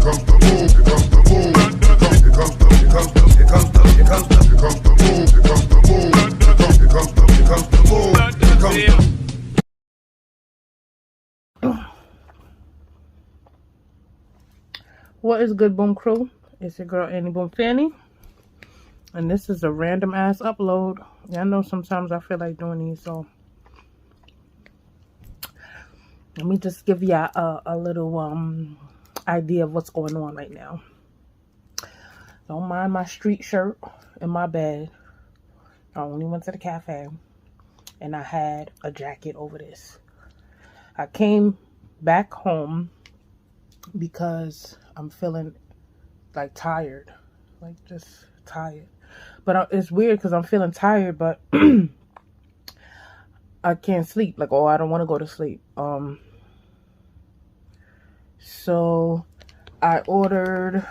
What is good, Boom Crew? It's your girl Annie Boom Fanny, and this is a random ass upload. Yeah, I know sometimes I feel like doing these, so let me just give you a little idea of what's going on right now. Don't mind my street shirt in my bed. I only went to the cafe, and I had a jacket over this. I came back home because I'm feeling like tired, like just tired. But it's weird because I'm feeling tired, but I can't sleep. Like, oh, I don't want to go to sleep. So I ordered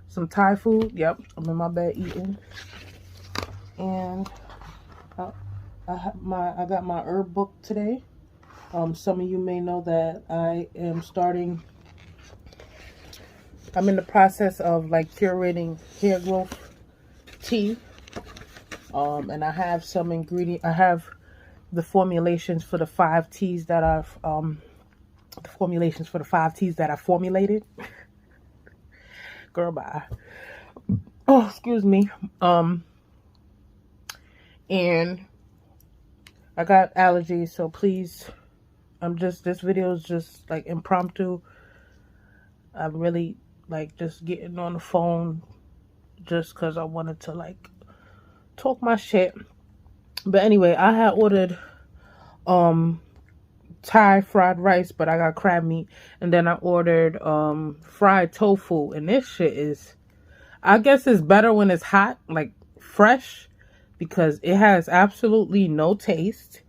some Thai food. Yep, I'm in my bed eating, and I got my herb book today. Some of you may know that I'm in the process of like curating hair growth tea. And I have some ingredient. I have the formulations for the 5 teas that I've formulated. Girl, bye. Oh, excuse me. And I got allergies, so please, this video is just like impromptu. I'm really like just getting on the phone just because I wanted to like talk my shit. But anyway, I had ordered Thai fried rice, but I got crab meat, and then I ordered fried tofu, and this shit is, I guess it's better when it's hot, like fresh, because it has absolutely no taste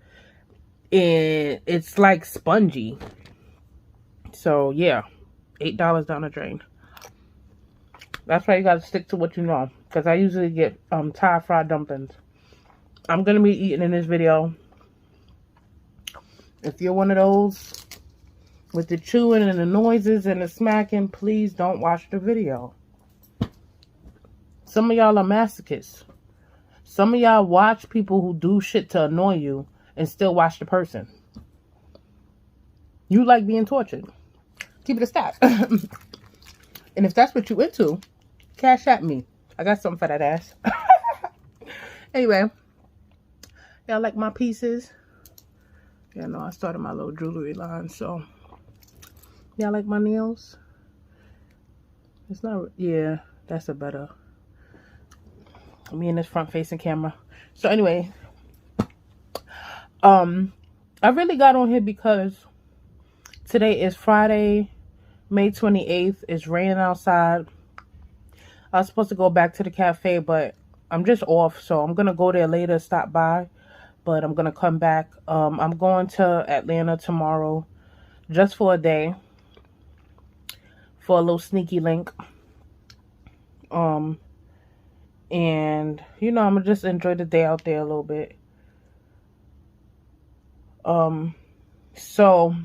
and it's like spongy. So yeah, $8 down the drain. That's why you gotta stick to what you know, because I usually get Thai fried dumplings. I'm gonna be eating in this video. If you're one of those with the chewing and the noises and the smacking, please don't watch the video. Some of y'all are masochists. Some of y'all watch people who do shit to annoy you and still watch the person. You like being tortured. Keep it a stack. And if that's what you into, cash at me. I got something for that ass. Anyway, y'all like my pieces? Yeah, no, I started my little jewelry line, so y'all like my nails? It's not, yeah, that's a better, me in this front facing camera. So anyway, I really got on here because today is Friday, May 28th. It's raining outside. I was supposed to go back to the cafe, but I'm just off, so I'm gonna go there later, stop by, but I'm gonna come back. I'm going to Atlanta tomorrow just for a day for a little sneaky link. And you know, I'm gonna just enjoy the day out there a little bit. So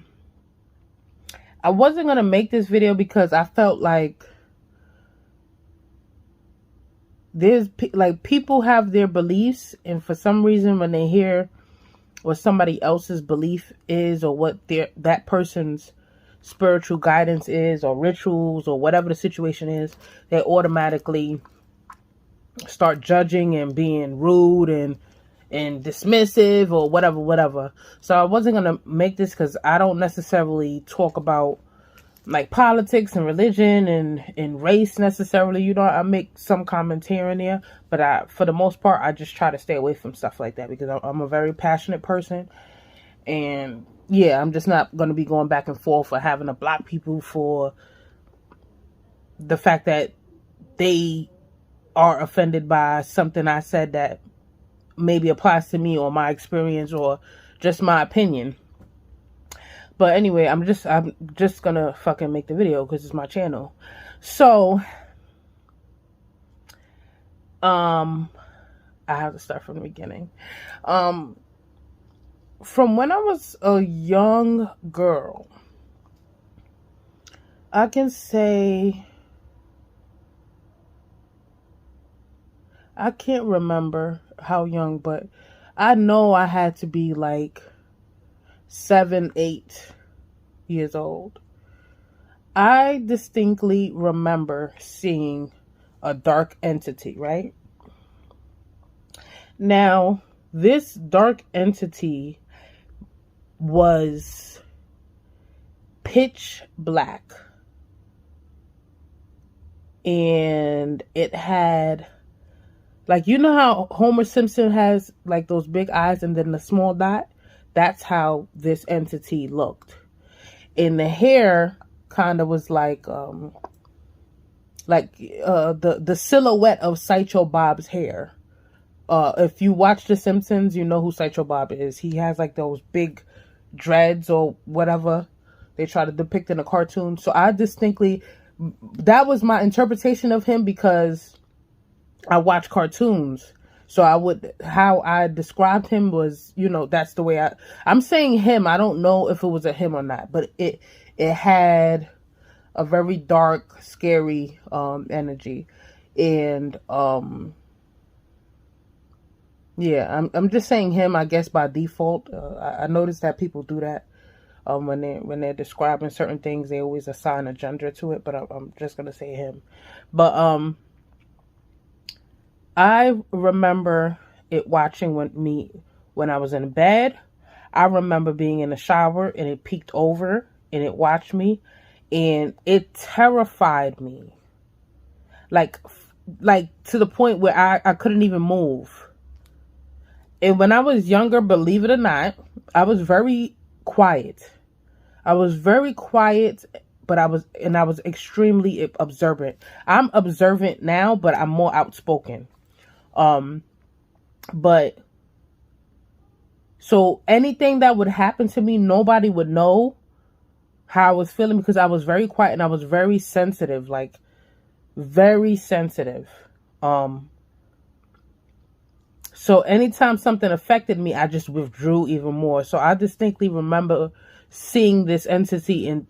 I wasn't gonna make this video because I felt like there's like people have their beliefs, and for some reason when they hear what somebody else's belief is, or what that person's spiritual guidance is, or rituals, or whatever the situation is, they automatically start judging and being rude and dismissive or whatever. So I wasn't gonna make this because I don't necessarily talk about like politics and religion and race necessarily. You know, I make some comments here and there, but for the most part, I just try to stay away from stuff like that because I'm a very passionate person. And yeah, I'm just not going to be going back and forth for having to block people for the fact that they are offended by something I said that maybe applies to me or my experience or just my opinion. But anyway, I'm just gonna fucking make the video because it's my channel. So, I have to start from the beginning. From when I was a young girl, I can say, I can't remember how young, but I know I had to be like 7, 8 years old. I distinctly remember seeing a dark entity, right? Now, this dark entity was pitch black. And it had, like, you know how Homer Simpson has like those big eyes and then the small dot? That's how this entity looked. And the hair kind of was like the silhouette of Sideshow Bob's hair. If you watch The Simpsons, you know who Sideshow Bob is. He has like those big dreads or whatever they try to depict in a cartoon. So I distinctly, that was my interpretation of him because I watch cartoons. So how I described him was, that's the way I'm saying him. I don't know if it was a him or not, but it had a very dark, scary, energy. And, yeah, I'm just saying him, I guess, by default. I noticed that people do that. When they're describing certain things, they always assign a gender to it, but I'm just gonna say him. But I remember it watching when I was in bed. I remember being in the shower and it peeked over and it watched me, and it terrified me, like to the point where I couldn't even move. And when I was younger, believe it or not, I was very quiet. I was very quiet, but I was extremely observant. I'm observant now, but I'm more outspoken. But so anything that would happen to me, nobody would know how I was feeling because I was very quiet and I was very sensitive, like very sensitive. So anytime something affected me, I just withdrew even more. So I distinctly remember seeing this entity and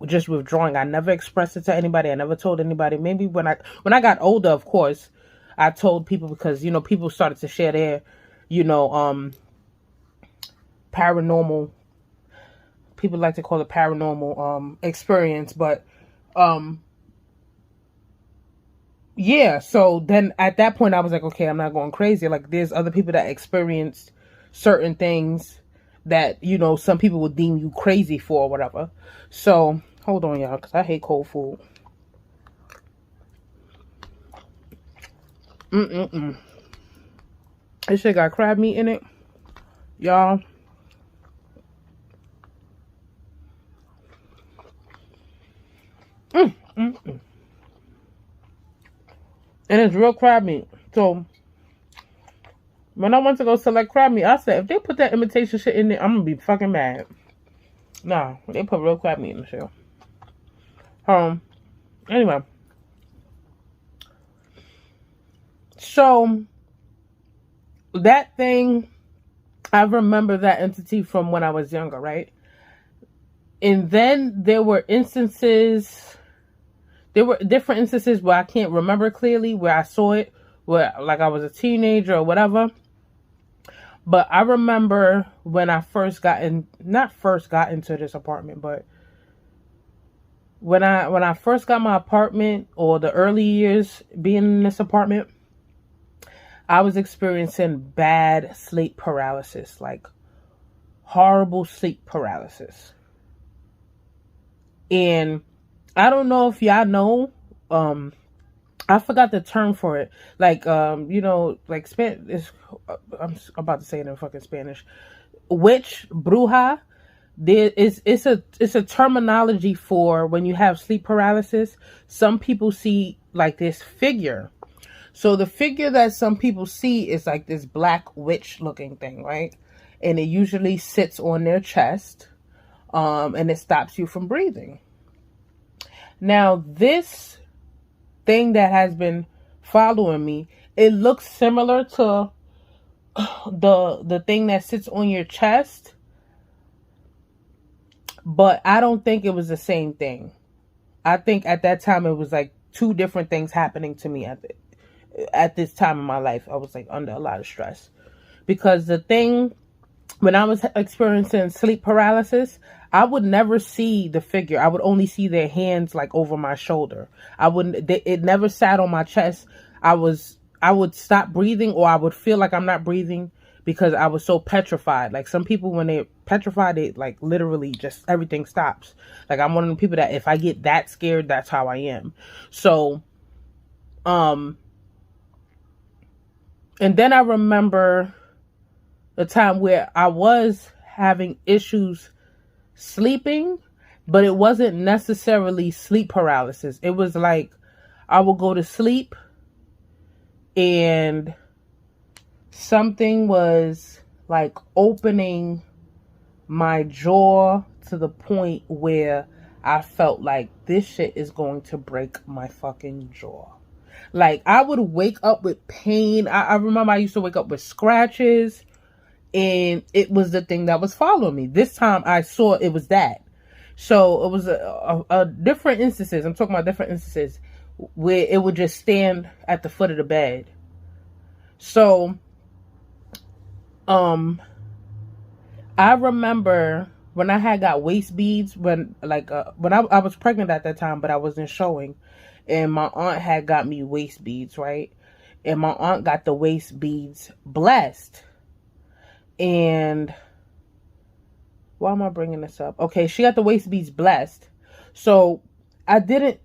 just withdrawing. I never expressed it to anybody. I never told anybody. Maybe when I got older, of course, I told people because, people started to share their, paranormal, people like to call it paranormal, experience. But, yeah, so then at that point I was like, okay, I'm not going crazy. Like, there's other people that experienced certain things that, some people would deem you crazy for or whatever. So, hold on, y'all, because I hate cold food. This shit got crab meat in it, y'all. And it's real crab meat. So when I went to go select crab meat, I said, if they put that imitation shit in there, I'm gonna be fucking mad. Nah, they put real crab meat in the shit. Anyway. So that thing, I remember that entity from when I was younger, right? And then there were different instances where I can't remember clearly where I saw it, where like I was a teenager or whatever. But I remember when I not first got into this apartment, but when I first got my apartment, or the early years being in this apartment, I was experiencing bad sleep paralysis, like horrible sleep paralysis. And I don't know if y'all know, I forgot the term for it. Like, like Spanish, I'm about to say it in fucking Spanish. Witch, bruja. It's a terminology for when you have sleep paralysis. Some people see like this figure. So the figure that some people see is like this black witch looking thing, right? And it usually sits on their chest, and it stops you from breathing. Now, this thing that has been following me, it looks similar to the thing that sits on your chest, but I don't think it was the same thing. I think at that time it was like two different things happening to me at this time in my life. I was like under a lot of stress because the thing, when I was experiencing sleep paralysis, I would never see the figure. I would only see their hands like over my shoulder. It never sat on my chest. I would stop breathing, or I would feel like I'm not breathing because I was so petrified. Like some people, when they're petrified, they like literally just everything stops. Like I'm one of the people that if I get that scared, that's how I am. So, and then I remember the time where I was having issues sleeping, but it wasn't necessarily sleep paralysis. It was like I would go to sleep and something was like opening my jaw to the point where I felt like this shit is going to break my fucking jaw. Like I would wake up with pain. I remember I used to wake up with scratches. And it was the thing that was following me. This time I saw it was that. So it was a different instances. I'm talking about different instances where it would just stand at the foot of the bed. So, I remember when I had got waist beads when I was pregnant at that time, but I wasn't showing. And my aunt had got me waist beads, right? And my aunt got the waist beads blessed. And why am I bringing this up? Okay, she got the waist beads blessed. So I didn't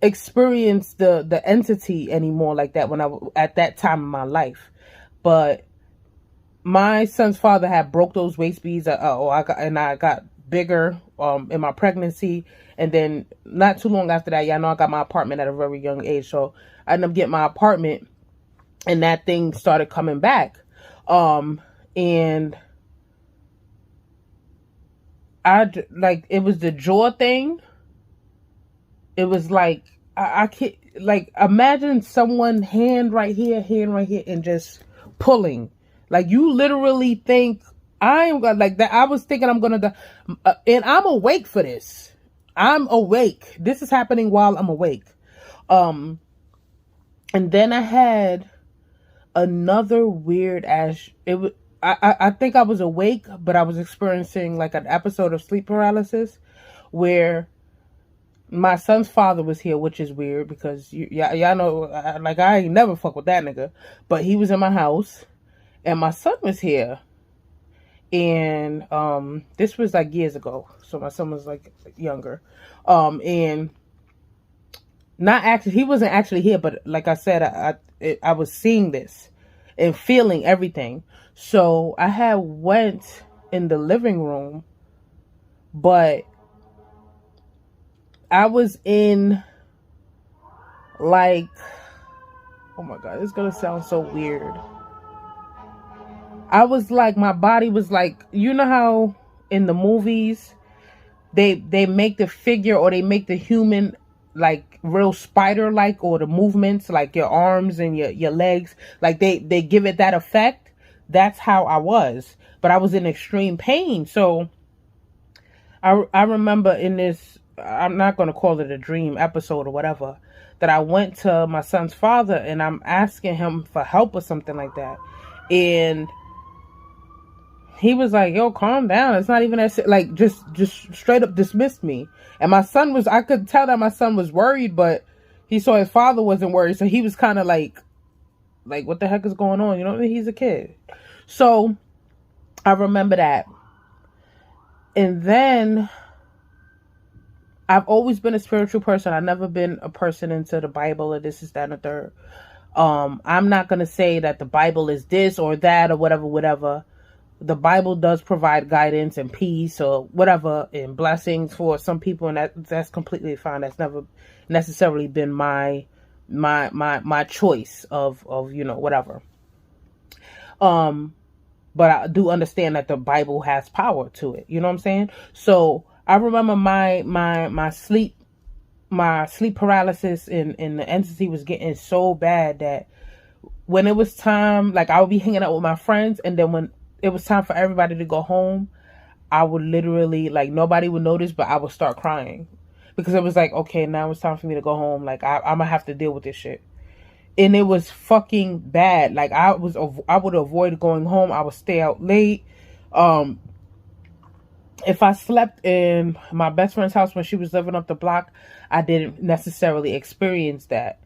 experience the entity anymore like that when at that time in my life. But my son's father had broke those waist beads. I got bigger in my pregnancy, and then not too long after that, y'all know I got my apartment at a very young age. So I ended up getting my apartment, and that thing started coming back. And it was the jaw thing. It was like, I can't, like, imagine someone hand right here, and just pulling. Like, you literally think, I am gonna, like, that. I was thinking I'm gonna die. And I'm awake for this. I'm awake. This is happening while I'm awake. And then I had another weird ass, I think I was awake, but I was experiencing like an episode of sleep paralysis where my son's father was here, which is weird because y'all know, like I ain't never fuck with that nigga, but he was in my house and my son was here. And this was like years ago. So my son was like younger. And not actually, he wasn't actually here, but like I said, I was seeing this and feeling everything. So I had went in the living room, but I was in like, oh my God, it's going to sound so weird. I was like, my body was like, you know how in the movies, they make the figure or they make the human like real spider-like, or the movements like your arms and your legs, like they give it that effect. That's how I was, but I was in extreme pain. So I remember in this, I'm not going to call it a dream episode or whatever, that I went to my son's father and I'm asking him for help or something like that. And he was like, yo, calm down. It's not even that, like, just straight up dismissed me. And my son was, I could tell that my son was worried, but he saw his father wasn't worried. So he was kind of like, what the heck is going on? You know, he's a kid. So I remember that. And then I've always been a spiritual person. I've never been a person into the Bible or this is that and the third. I'm not going to say that the Bible is this or that or whatever. The Bible does provide guidance and peace or whatever and blessings for some people, and that's completely fine. That's never necessarily been my choice of you know, whatever. But I do understand that the Bible has power to it. You know what I'm saying? So I remember my sleep paralysis and the entity was getting so bad that when it was time, like I would be hanging out with my friends, and then when it was time for everybody to go home, I would literally, like, nobody would notice, but I would start crying because it was like, okay, now it's time for me to go home. Like I'm gonna have to deal with this shit. And it was fucking bad. Like I would avoid going home. I would stay out late. If I slept in my best friend's house when she was living up the block, I didn't necessarily experience that.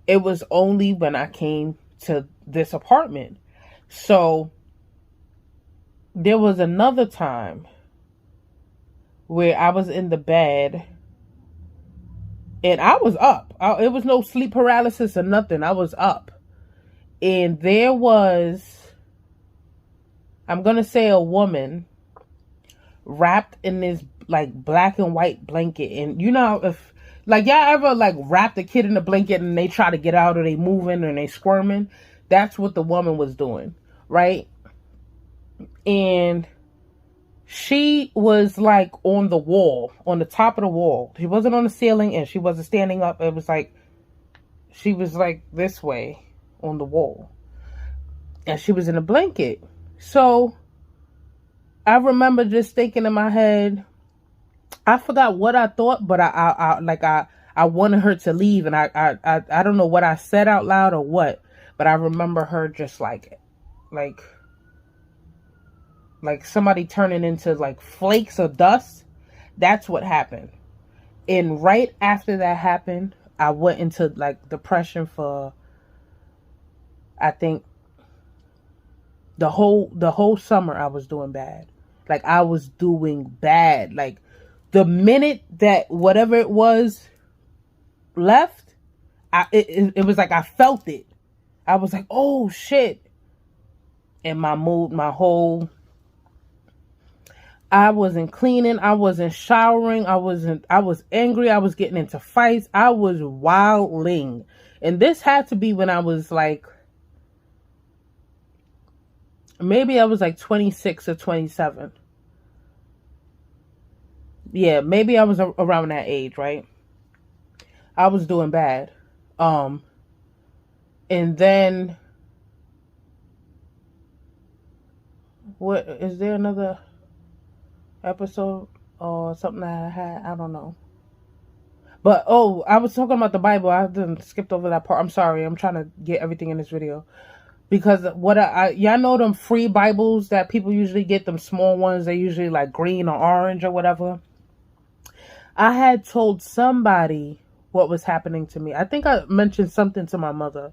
It was only when I came to this apartment. So there was another time where I was in the bed and I was up. It was no sleep paralysis or nothing. I was up. And there was, I'm going to say, a woman wrapped in this like black and white blanket. And you know, if like y'all ever like wrap the kid in a blanket and they try to get out, or they moving or they squirming, that's what the woman was doing, right? And she was like on the wall, on the top of the wall. She wasn't on the ceiling and she wasn't standing up. It was like she was like this way on the wall, and she was in a blanket. So I remember just thinking in my head, I forgot what I thought, but I wanted her to leave, and I don't know what I said out loud or what, but I remember her just like somebody turning into like flakes of dust. That's what happened. And right after that happened, I went into like depression for, I think, the whole summer. I was doing bad. Like I was doing bad. Like the minute that whatever it was left, it was like I felt it. I was like, oh shit. And my mood, I wasn't cleaning, I wasn't showering, I was angry, I was getting into fights, I was wilding. And this had to be when I was like, maybe I was like 26 or 27. Yeah, maybe I was around that age, right? I was doing bad. And then, what, is there another episode or something that I had? I don't know. But, oh, I was talking about the Bible. I done skipped over that part. I'm sorry. I'm trying to get everything in this video. Because y'all know them free Bibles that people usually get, them small ones. They usually like green or orange or whatever. I had told somebody what was happening to me. I think I mentioned something to my mother.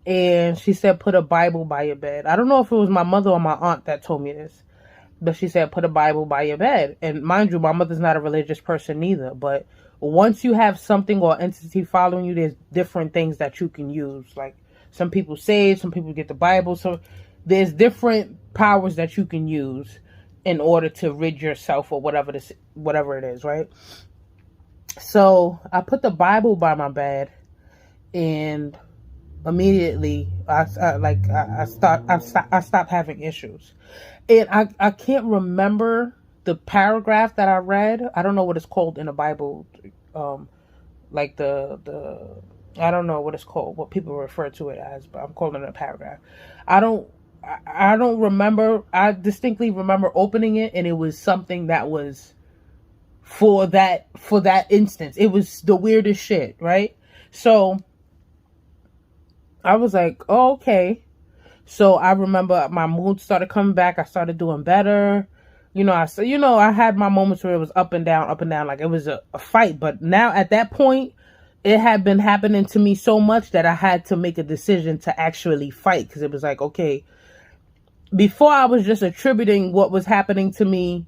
And she said, put a Bible by your bed. I don't know if it was my mother or my aunt that told me this. But she said, put a Bible by your bed. And mind you, my mother's not a religious person neither. But once you have something or entity following you, there's different things that you can use. Like some people sage, some people get the Bible. So there's different powers that you can use in order to rid yourself or whatever it is, right? So I put the Bible by my bed, and immediately I stopped having issues. And I can't remember the paragraph that I read. I don't know what it's called in the Bible. Like the I don't know what it's called, what people refer to it as, but I'm calling it a paragraph. I don't remember. I distinctly remember opening it, and it was something that was for that instance. It was the weirdest shit, right? So I was like, oh, okay. So I remember my mood started coming back. I started doing better. I had my moments where it was up and down, like it was a fight. But now at that point, it had been happening to me so much that I had to make a decision to actually fight. Because it was like, okay, before I was just attributing what was happening to me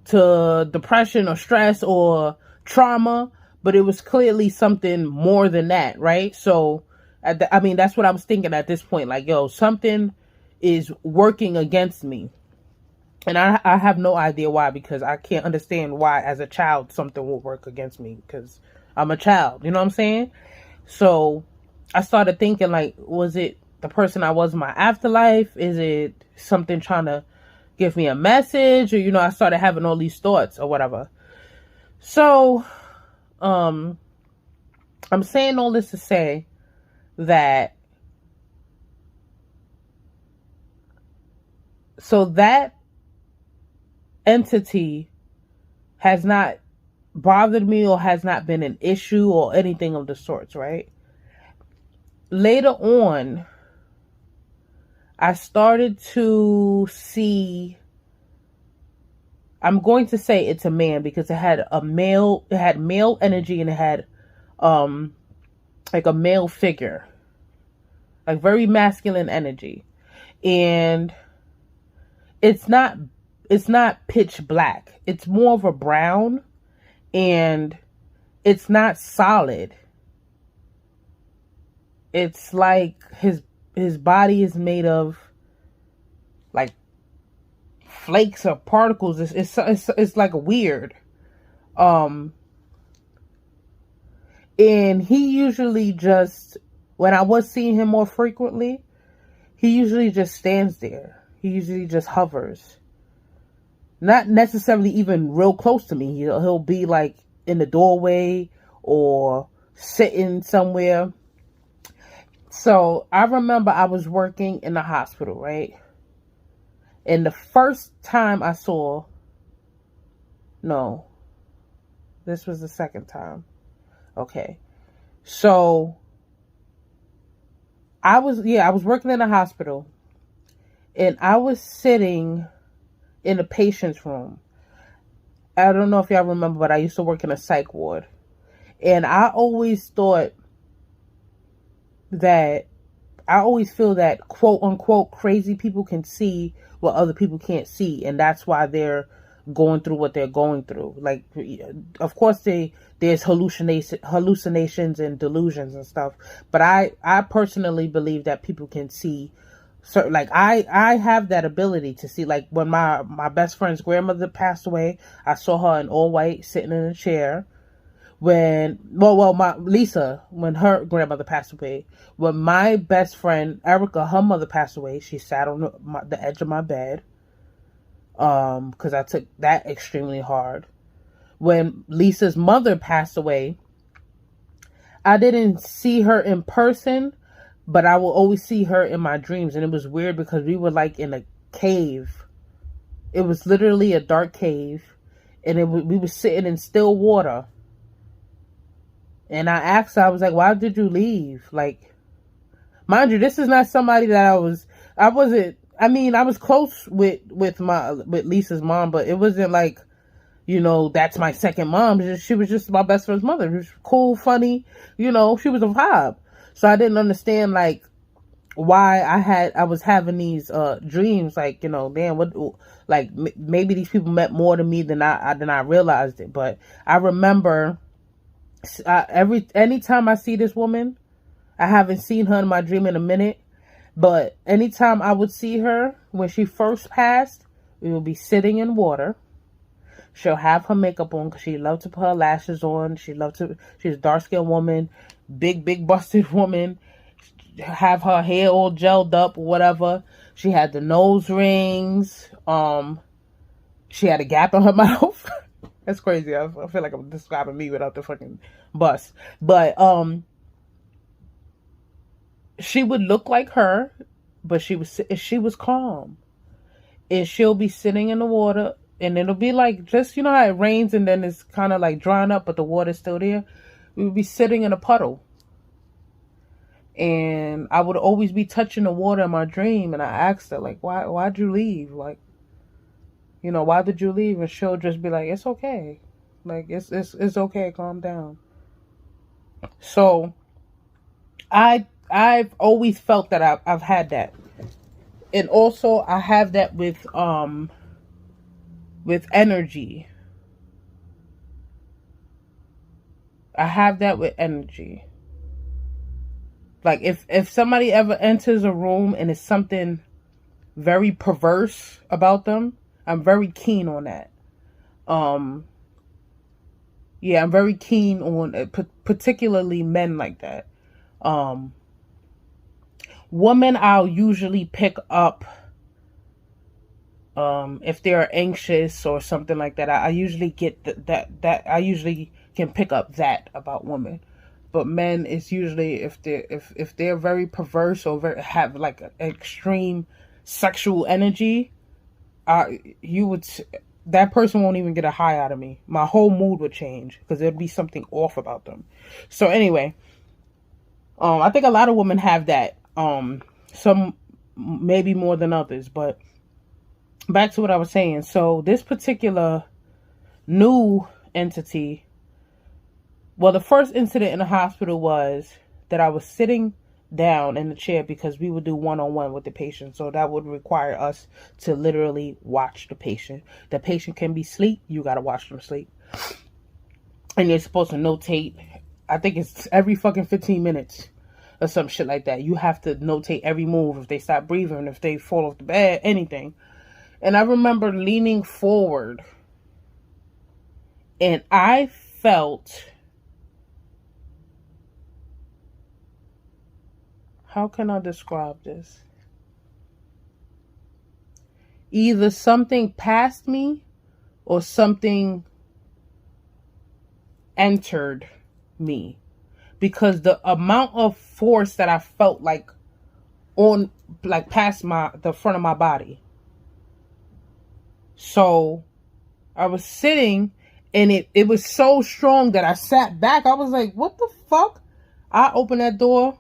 to depression or stress or trauma, but it was clearly something more than that, right? So, that's what I was thinking at this point. Like, yo, something is working against me. And I have no idea why, because I can't understand why as a child something will work against me, because I'm a child. You know what I'm saying? So I started thinking, like, was it the person I was in my afterlife? Is it something trying to give me a message? Or, I started having all these thoughts or whatever. So I'm saying all this to say that entity has not bothered me or has not been an issue or anything of the sorts, right? Later on, I started to see, I'm going to say it's a man because it had male energy, and it had like a male figure, like very masculine energy. And it's not pitch black. It's more of a brown, and it's not solid. It's like his body is made of like flakes or particles. It's like weird. And he usually just, when I was seeing him more frequently, he usually just stands there. He usually just hovers. Not necessarily even real close to me. He'll be like in the doorway or sitting somewhere. So I remember I was working in the hospital, right? And the first time I saw, no, this was the second time. Okay. So I was working in the hospital, and I was sitting in the patient's room. I don't know if y'all remember, but I used to work in a psych ward. And I always feel that quote unquote crazy people can see what other people can't see. And that's why they're going through what they're going through. Like, of course there's hallucinations and delusions and stuff. But I personally believe that people can see. So like I have that ability to see. Like when my best friend's grandmother passed away, I saw her in all white sitting in a chair. When my Lisa, when her grandmother passed away, when my best friend Erica, her mother passed away, she sat on the edge of my bed. Because I took that extremely hard. When Lisa's mother passed away, I didn't see her in person, but I will always see her in my dreams. And it was weird because we were like in a cave. It was literally a dark cave. And we were sitting in still water. And I asked her, I was like, why did you leave? Like, mind you, this is not somebody that I was close with Lisa's mom, but it wasn't like, that's my second mom. She was just my best friend's mother. She was cool, funny, she was a vibe. So I didn't understand like why I was having these dreams, like, damn, what, like maybe these people meant more to me than I realized it. But I remember anytime I see this woman, I haven't seen her in my dream in a minute, but anytime I would see her when she first passed, we would be sitting in water. She'll have her makeup on because she loved to put her lashes on. She's a dark-skinned woman, big busted woman. Have her hair all gelled up or whatever. She had the nose rings. She had a gap in her mouth. That's crazy. I feel like I'm describing me without the fucking bust. But she would look like her, but she was calm. And she'll be sitting in the water, and it'll be like, just, how it rains and then it's kind of like drying up, but the water's still there. We would be sitting in a puddle. And I would always be touching the water in my dream, and I asked her, like, why'd you leave? Like, why did you leave? And she'll just be like, it's okay. Like, it's okay, calm down. So I've always felt that I've had that. And also I have that with energy. I have that with energy. Like if somebody ever enters a room and it's something very perverse about them, I'm very keen on that. Yeah, I'm very keen on particularly men like that. Women, I'll usually pick up if they're anxious or something like that. I usually get that I usually can pick up that about women. But men, it's usually if they're very perverse or have like an extreme sexual energy, that person won't even get a high out of me. My whole mood would change because there'd be something off about them. So anyway, I think a lot of women have that. Some maybe more than others, but back to what I was saying. So this particular new entity, well, the first incident in the hospital was that I was sitting down in the chair because we would do one-on-one with the patient. So that would require us to literally watch the patient. The patient can be asleep. You got to watch them sleep. And you're supposed to notate, I think it's every fucking 15 minutes or some shit like that. You have to notate every move, if they stop breathing, if they fall off the bed, anything. And I remember leaning forward and I felt, how can I describe this? Either something passed me or something entered me, because the amount of force that I felt like past the front of my body. So I was sitting and it was so strong that I sat back. I was like, what the fuck? I opened that door.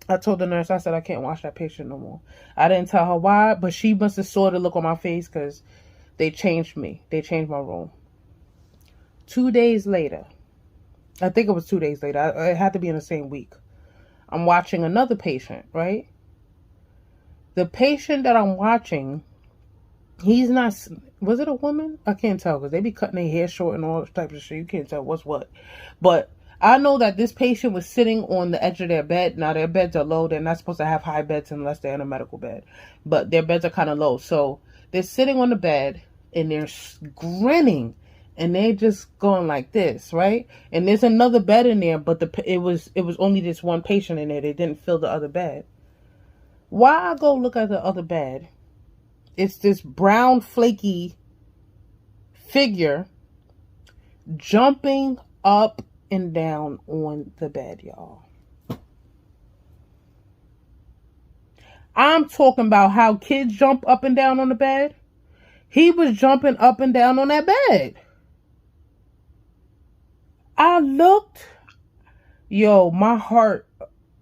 I told the nurse, I said, I can't watch that patient no more. I didn't tell her why, but she must have saw the look on my face because they changed me. They changed my room. 2 days later, I think it was 2 days later. It had to be in the same week. I'm watching another patient, right? The patient that I'm watching, he's not, was it a woman? I can't tell because they be cutting their hair short and all types of shit. You can't tell what's what. But I know that this patient was sitting on the edge of their bed. Now, their beds are low. They're not supposed to have high beds unless they're in a medical bed. But their beds are kind of low. So they're sitting on the bed and they're grinning. And they're just going like this, right? And there's another bed in there, but it was only this one patient in there. They didn't fill the other bed. While I go look at the other bed, it's this brown, flaky figure jumping up and down on the bed, y'all. I'm talking about how kids jump up and down on the bed. He was jumping up and down on that bed. I looked, my heart,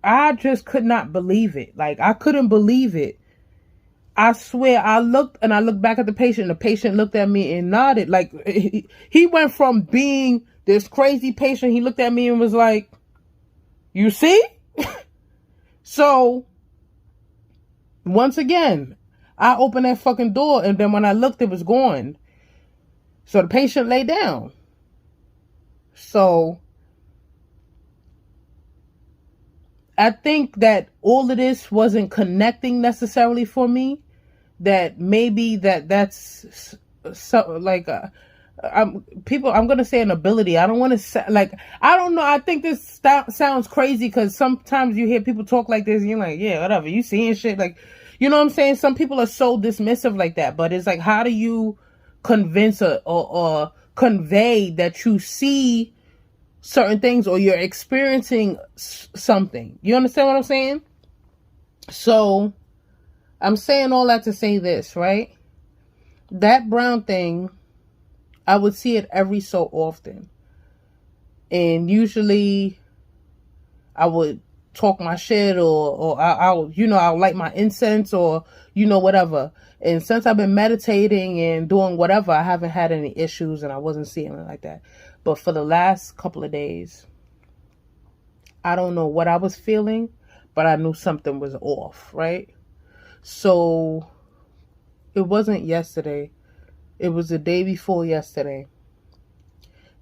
I just could not believe it. Like, I couldn't believe it. I swear, I looked back at the patient. The patient looked at me and nodded. Like, he went from being this crazy patient. He looked at me and was like, you see? So, once again, I opened that fucking door. And then when I looked, it was gone. So the patient lay down. So, I think that all of this wasn't connecting necessarily for me. That maybe that's so, like, I'm going to say an ability. I don't want to say, like, I don't know. I think this sounds crazy because sometimes you hear people talk like this and you're like, yeah, whatever. You seeing shit. Like, you know what I'm saying? Some people are so dismissive like that. But it's like, how do you convince or convey that you see certain things or you're experiencing something? You understand what I'm saying? So I'm saying all that to say this, right? That brown thing, I would see it every so often. And usually I would talk my shit or I'll light my incense or, whatever. And since I've been meditating and doing whatever, I haven't had any issues and I wasn't seeing it like that. But for the last couple of days, I don't know what I was feeling, but I knew something was off, right? So it wasn't yesterday. It was the day before yesterday.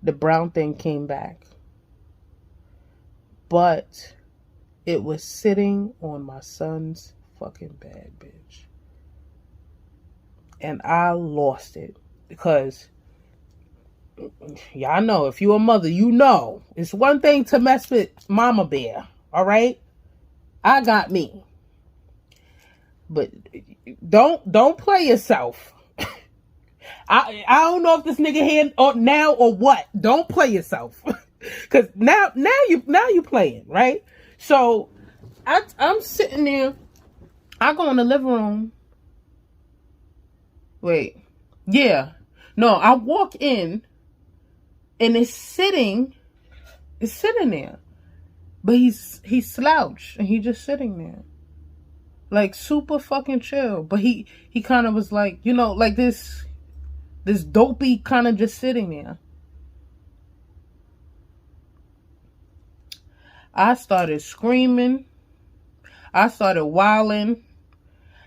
The brown thing came back. But it was sitting on my son's fucking bed, bitch. And I lost it because y'all know, if you're a mother, it's one thing to mess with mama bear, all right? I got me. But don't play yourself. I don't know if this nigga here now or what. Don't play yourself. Cause now you playing, right? So I'm sitting there. I go in the living room. Wait. Yeah. No, I walk in and it's sitting there. But he's slouched and he's just sitting there. Like super fucking chill. But he kind of was like, you know, like this dopey kind of just sitting there. I started screaming. I started wilding.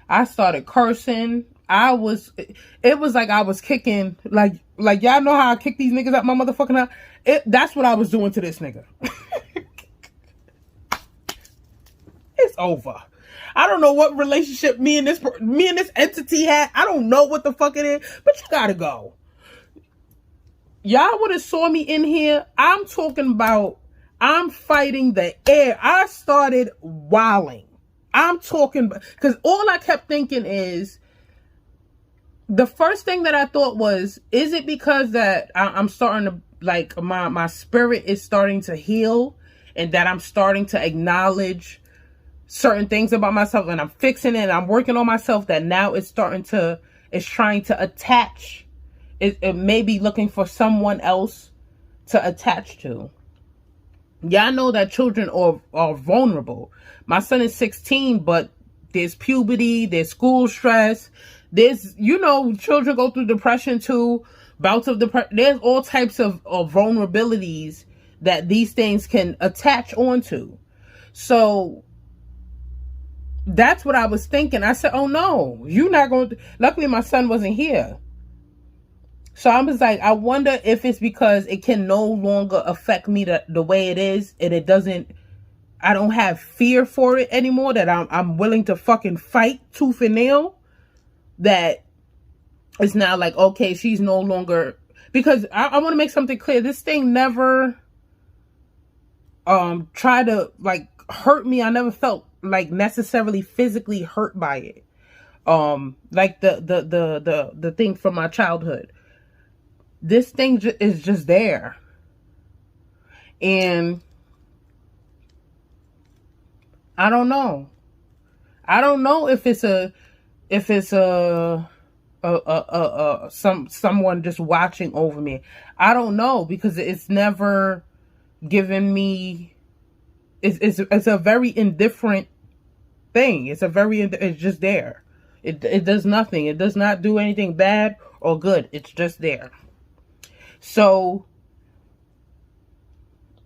I started cursing. It was like I was kicking, like y'all know how I kick these niggas out my motherfucking house? That's what I was doing to this nigga. It's over. I don't know what relationship me and this entity had. I don't know what the fuck it is, but you gotta go. Y'all would have saw me in here. I'm talking about, I'm fighting the air. I started wilding. I'm talking, because all I kept thinking is, the first thing that I thought was, is it because that I'm starting to, like, my spirit is starting to heal, and that I'm starting to acknowledge certain things about myself, and I'm fixing it, and I'm working on myself, that now it's trying to attach. It may be looking for someone else to attach to. Y'all know that children are vulnerable. My son is 16, but there's puberty, there's school stress, there's, you know, children go through depression too, bouts of depression. There's all types of vulnerabilities that these things can attach onto. So that's what I was thinking. I said, oh no, you're not going to. Luckily, my son wasn't here. So I was like, I wonder if it's because it can no longer affect me the way it is, and it doesn't, I don't have fear for it anymore, that I'm willing to fucking fight tooth and nail, that it's now like, okay, she's no longer, because I want to make something clear. This thing never tried to like hurt me. I never felt like necessarily physically hurt by it. Like the thing from my childhood. This thing is just there. And I don't know. I don't know if it's someone just watching over me. I don't know, because it's never given me, it's a very indifferent thing. It's just there. It does nothing. It does not do anything bad or good. It's just there. So,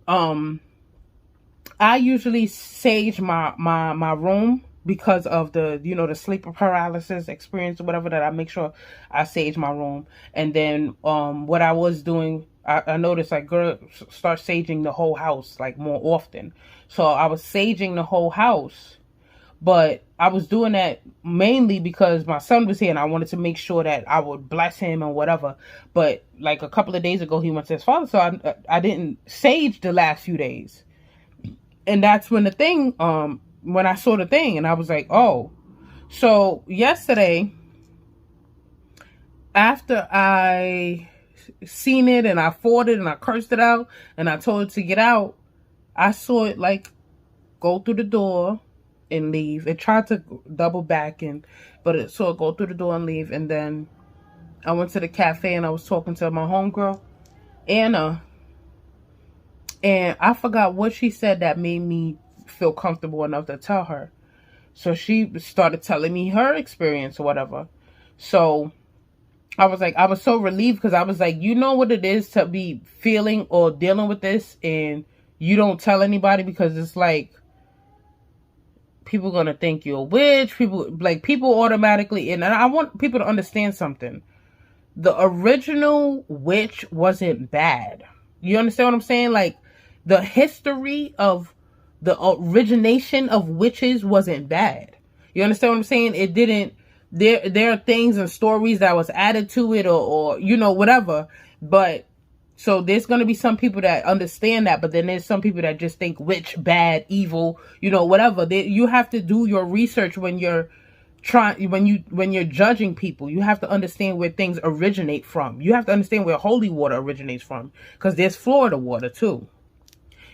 I usually sage my room because of the, you know, the sleep paralysis experience or whatever, that I make sure I sage my room. And then, what I was doing, I noticed, like, girl, start saging the whole house, like, more often. So I was saging the whole house. But I was doing that mainly because my son was here and I wanted to make sure that I would bless him and whatever. But like a couple of days ago, he went to his father. So I didn't sage the last few days. And that's when the thing, when I saw the thing, and I was like, oh. So yesterday, after I seen it and I fought it and I cursed it out and I told it to get out, I saw it like go through the door and leave. It tried to double back in, but it saw it go through the door and leave. And then I went to the cafe and I was talking to my homegirl, Anna, and I forgot what she said that made me feel comfortable enough to tell her. So she started telling me her experience or whatever. So I was like, I was so relieved, because I was like, you know what it is to be feeling or dealing with this and you don't tell anybody, because it's like, people are going to think you're a witch. People automatically, and I want people to understand something. The original witch wasn't bad. You understand what I'm saying? Like, the history of the origination of witches wasn't bad. You understand what I'm saying? It didn't, there are things and stories that was added to it or you know, whatever. But so there's going to be some people that understand that, but then there's some people that just think witch, bad, evil, you know, whatever. You have to do your research when you're when you're judging people. You have to understand where things originate from. You have to understand where holy water originates from, because there's Florida water too.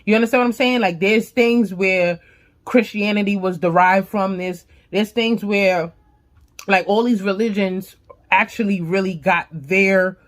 You understand what I'm saying? Like, there's things where Christianity was derived from. There's things where, like, all these religions actually really got their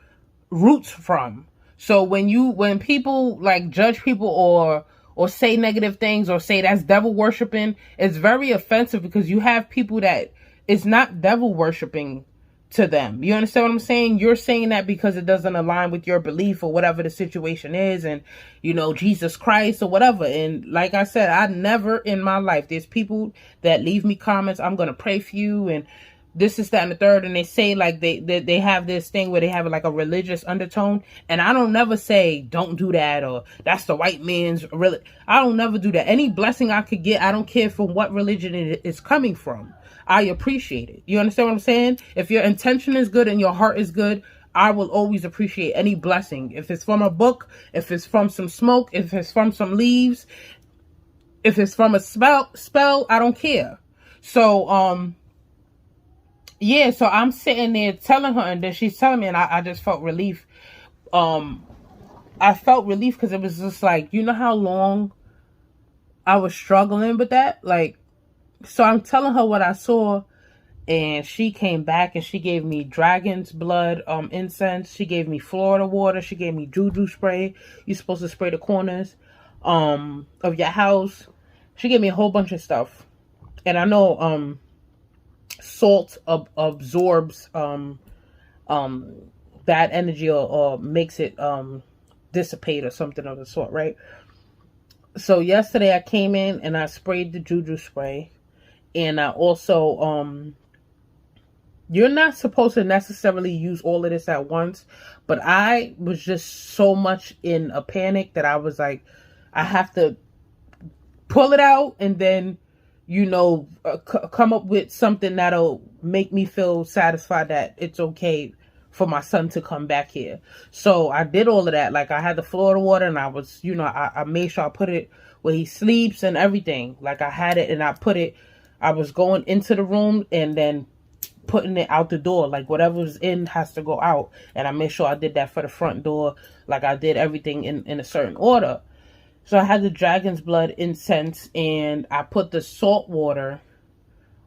roots from. So when people like judge people or say negative things or say that's devil worshiping, it's very offensive because you have people that it's not devil worshiping to them. You understand what I'm saying? You're saying that because it doesn't align with your belief or whatever the situation is, and Jesus Christ or whatever. And like I said, I never in my life, there's people that leave me comments, I'm gonna pray for you and this is that and the third, and they say like they have this thing where they have like a religious undertone, and I don't never say don't do that or that's the white man's I don't never do that. Any blessing I could get, I don't care from what religion it is coming from, I appreciate it. You understand what I'm saying? If your intention is good and your heart is good, I will always appreciate any blessing. If it's from a book, if it's from some smoke, if it's from some leaves, if it's from a spell, I don't care. So yeah, so I'm sitting there telling her, and then she's telling me, and I just felt relief. I felt relief because it was just like, you know how long I was struggling with that? Like, so I'm telling her what I saw, and she came back and she gave me dragon's blood incense. She gave me Florida water. She gave me juju spray. You're supposed to spray the corners of your house. She gave me a whole bunch of stuff. And I know salt absorbs bad energy or makes it dissipate or something of the sort, right? So yesterday I came in and I sprayed the juju spray, and I also you're not supposed to necessarily use all of this at once, but I was just so much in a panic that I was like, I have to pull it out and then come up with something that'll make me feel satisfied that it's okay for my son to come back here. So I did all of that. Like I had the Florida water, and I was, I made sure I put it where he sleeps and everything. Like I had it and I was going into the room and then putting it out the door. Like whatever's in has to go out. And I made sure I did that for the front door. Like I did everything in a certain order. So I had the dragon's blood incense, and I put the salt water.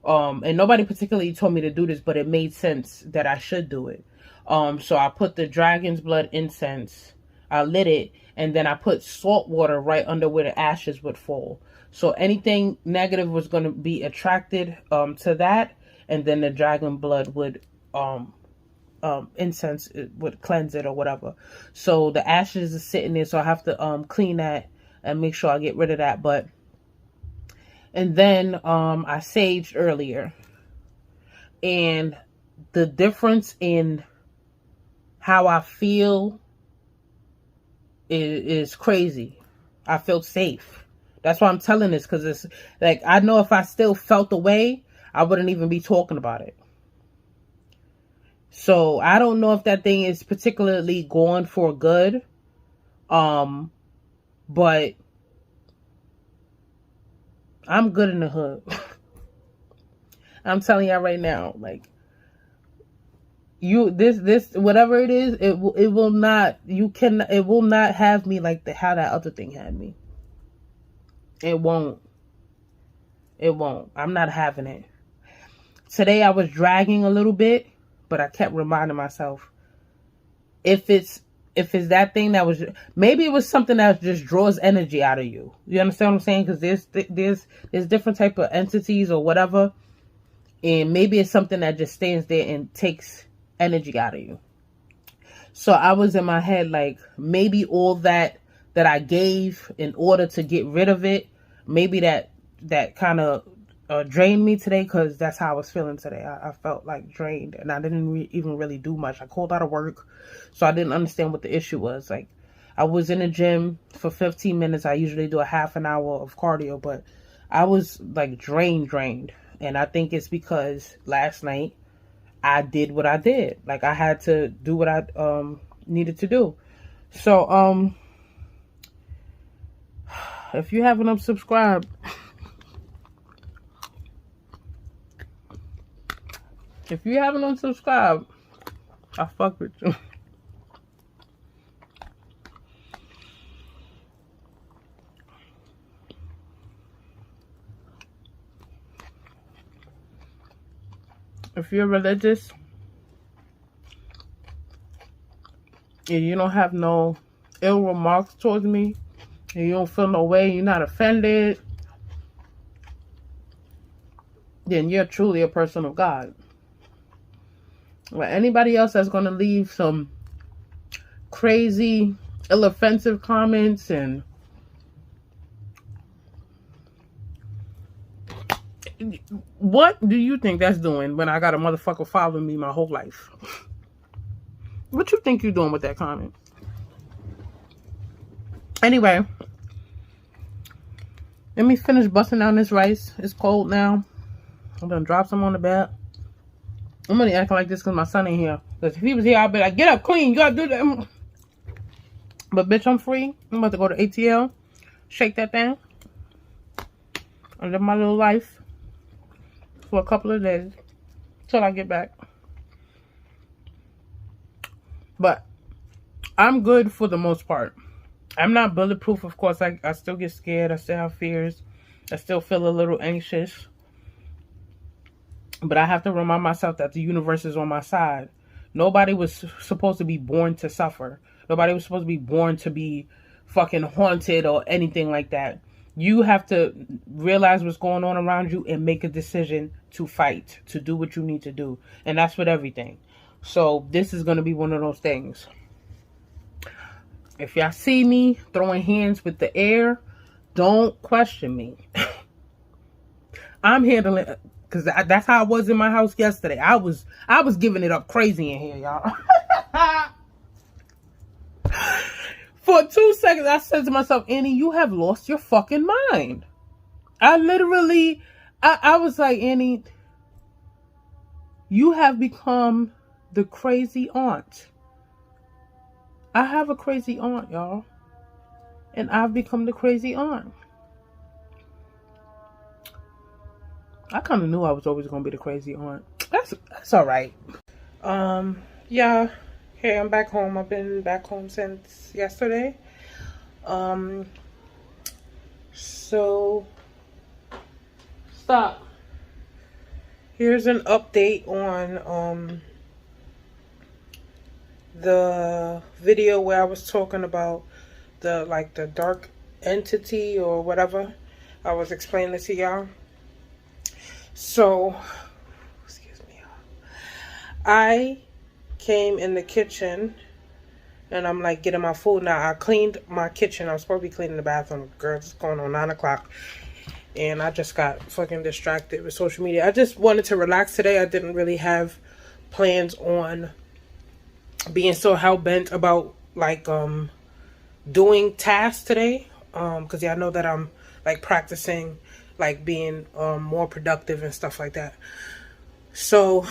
And nobody particularly told me to do this, but it made sense that I should do it. So I put the dragon's blood incense, I lit it, and then I put salt water right under where the ashes would fall. So anything negative was going to be attracted to that, and then the dragon blood would incense it would cleanse it or whatever. So the ashes is sitting there, so I have to clean that and make sure I get rid of that. And then I saged earlier, and the difference in how I feel is crazy. I feel safe. That's why I'm telling this, because it's like, I know if I still felt the way, I wouldn't even be talking about it. So I don't know if that thing is particularly going for good. But I'm good in the hood. I'm telling y'all right now, like, this whatever it is, it will not have me like how that other thing had me. It won't. I'm not having it. Today I was dragging a little bit, but I kept reminding myself, if it's that thing that was, maybe it was something that just draws energy out of you. You understand what I'm saying? Because there's different type of entities or whatever, and maybe it's something that just stands there and takes energy out of you. So I was in my head like, maybe all that I gave in order to get rid of it, maybe that kind of drained me today, because that's how I was feeling today. I felt like drained, and I didn't even really do much. I called out of work, so I didn't understand what the issue was. Like, I was in the gym for 15 minutes. I usually do a half an hour of cardio, but I was like drained. And I think it's because last night I did what I did. Like, I had to do what I needed to do. So if you haven't unsubscribed, I fuck with you. If you're religious, and you don't have no ill remarks towards me, and you don't feel no way, you're not offended, then you're truly a person of God. But anybody else that's going to leave some crazy, ill-offensive comments and what do you think that's doing when I got a motherfucker following me my whole life? What you think you're doing with that comment? Anyway, let me finish busting down this rice. It's cold now. I'm gonna drop some on the bed. I'm only acting like this because my son ain't here. Because if he was here, I'd be like, get up, clean. You gotta do that. But bitch, I'm free. I'm about to go to ATL, shake that thing, and live my little life for a couple of days till I get back. But I'm good for the most part. I'm not bulletproof, of course. I still get scared. I still have fears. I still feel a little anxious. But I have to remind myself that the universe is on my side. Nobody was supposed to be born to suffer. Nobody was supposed to be born to be fucking haunted or anything like that. You have to realize what's going on around you and make a decision to fight, to do what you need to do. And that's with everything. So this is going to be one of those things. If y'all see me throwing hands with the air, don't question me. I'm handling it because that's how I was in my house yesterday. I was giving it up crazy in here, y'all. For 2 seconds, I said to myself, Annie, you have lost your fucking mind. I literally, I was like, Annie, you have become the crazy aunt. I have a crazy aunt, y'all. And I've become the crazy aunt. I kind of knew I was always going to be the crazy aunt. That's all right. Yeah. Hey, I'm back home. I've been back home since yesterday. So, stop. Here's an update on, the video where I was talking about the dark entity or whatever. I was explaining it to y'all. So, excuse me, y'all. I came in the kitchen and I'm like getting my food. Now I cleaned my kitchen. I was supposed to be cleaning the bathroom. Girl, it's going on 9 o'clock. And I just got fucking distracted with social media. I just wanted to relax today. I didn't really have plans on being so hell-bent about like doing tasks today. Because y'all know that I'm like practicing like being more productive and stuff like that. So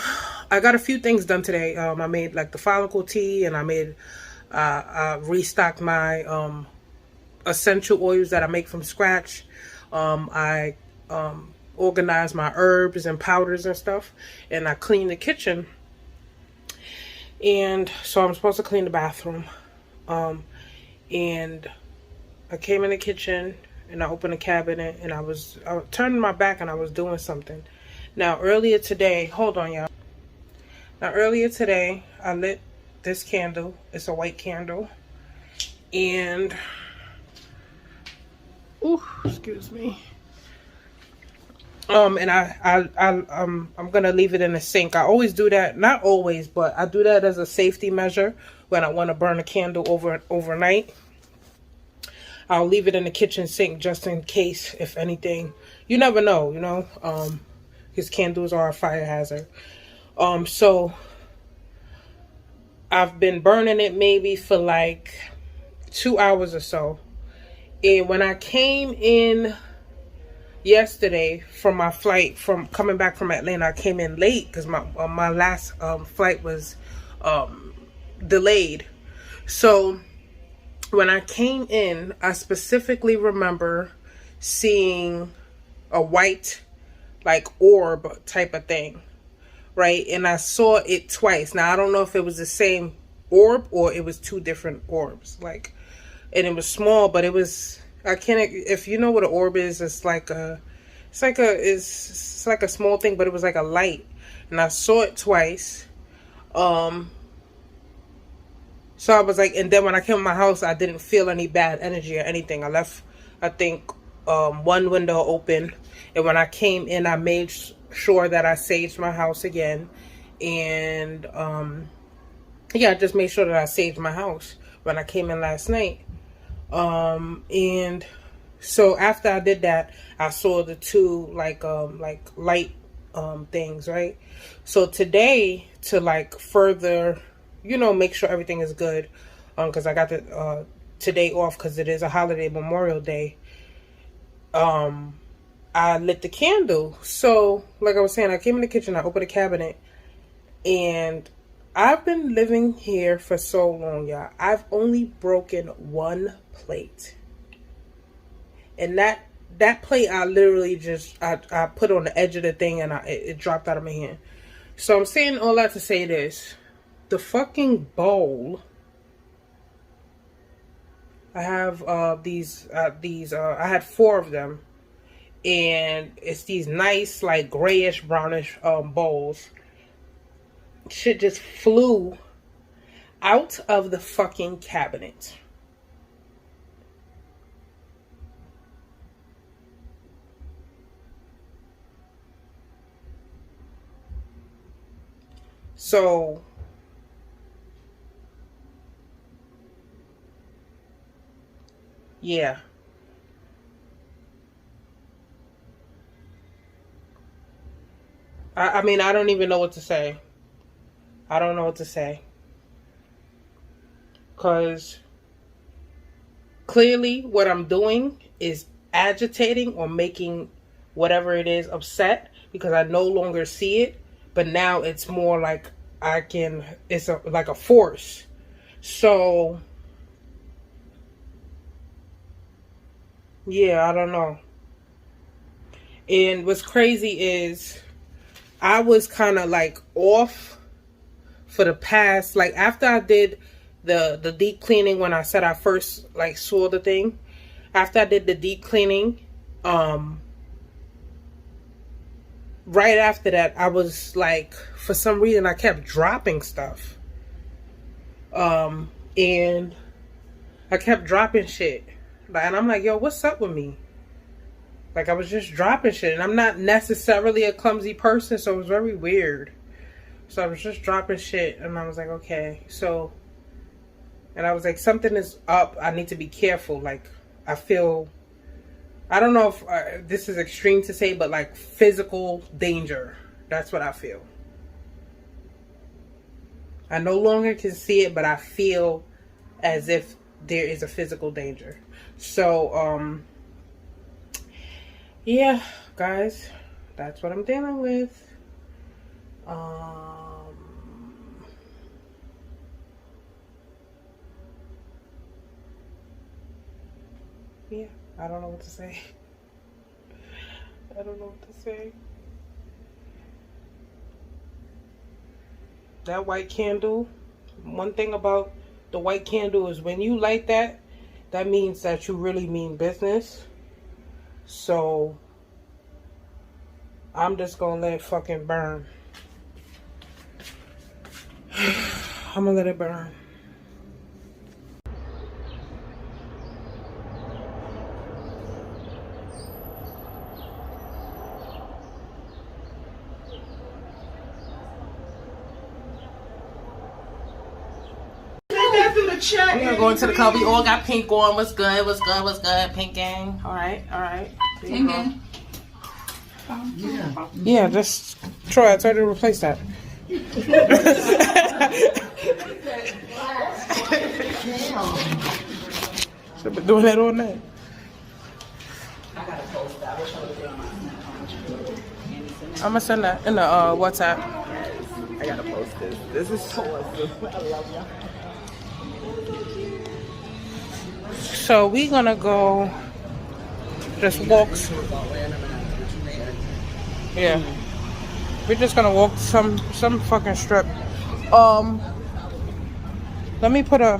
I got a few things done today. I made like the follicle tea, and I restocked my essential oils that I make from scratch. I organized my herbs and powders and stuff, and I cleaned the kitchen. And so I'm supposed to clean the bathroom. And I came in the kitchen and I opened the cabinet, and I was turning my back and I was doing something. Now earlier today, hold on y'all. Now earlier today, I lit this candle. It's a white candle. And, ooh, excuse me. And I'm gonna leave it in the sink. I always do that, not always, but I do that as a safety measure when I want to burn a candle overnight. I'll leave it in the kitchen sink just in case, if anything. You never know, you know. Because candles are a fire hazard. So I've been burning it maybe for like 2 hours or so. And when I came in yesterday from my flight, from coming back from Atlanta, I came in late because my last flight was delayed. So when I came in, I specifically remember seeing a white like orb type of thing, right? And I saw it twice. Now I don't know if it was the same orb or it was two different orbs, like, and it was small, but it was, I can't, if you know what an orb is, it's like a small thing, but it was like a light, and I saw it twice. So I was like, and then when I came to my house, I didn't feel any bad energy or anything. I left, I think, one window open. And when I came in, I made sure that I saged my house again. And, yeah, I just made sure that I saged my house when I came in last night. And so after I did that, I saw the two, like light, things, right? So today, to like further, you know, make sure everything is good, because I got the today off because it is a holiday, Memorial Day. I lit the candle. So like I was saying, I came in the kitchen, I opened the cabinet, and I've been living here for so long, y'all. I've only broken one plate, and that plate I literally just I put on the edge of the thing, and it dropped out of my hand. So I'm saying all that to say this: the fucking bowl. I have these I had 4 of them, and it's these nice like grayish brownish bowls. Shit just flew out of the fucking cabinet. So yeah. I mean, I don't even know what to say. I don't know what to say. Because clearly what I'm doing is agitating or making whatever it is upset, because I no longer see it. But now it's more like it's like a force. So, yeah, I don't know. And what's crazy is I was kind of like off for the past, like after I did the deep cleaning, when I said I first like saw the thing, after I did the deep cleaning, right after that, I was like, for some reason, I kept dropping stuff. And I kept dropping shit. And I'm like, yo, what's up with me? Like, I was just dropping shit. And I'm not necessarily a clumsy person, so it was very weird. So I was just dropping shit. And I was like, okay. So, and I was like, something is up. I need to be careful. Like, I feel, I don't know if this is extreme to say, but like physical danger. That's what I feel. I no longer can see it, but I feel as if there is a physical danger. So, yeah, guys, that's what I'm dealing with. Yeah, I don't know what to say. I don't know what to say. That white candle, one thing about the white candle is when you light that, that means that you really mean business. So I'm just gonna let it fucking burn. I'm gonna let it burn. We're gonna go into the club. We all got pink on. What's good? What's good? What's good? Pink gang. All right. All right. Pink gang. Yeah, just try to replace that. I've been doing that all night. I gotta post that. I'm gonna send that in the WhatsApp. I gotta post this. This is so awesome. I love you. So we gonna go just walk. Yeah, we're just gonna walk some fucking strip. Let me put a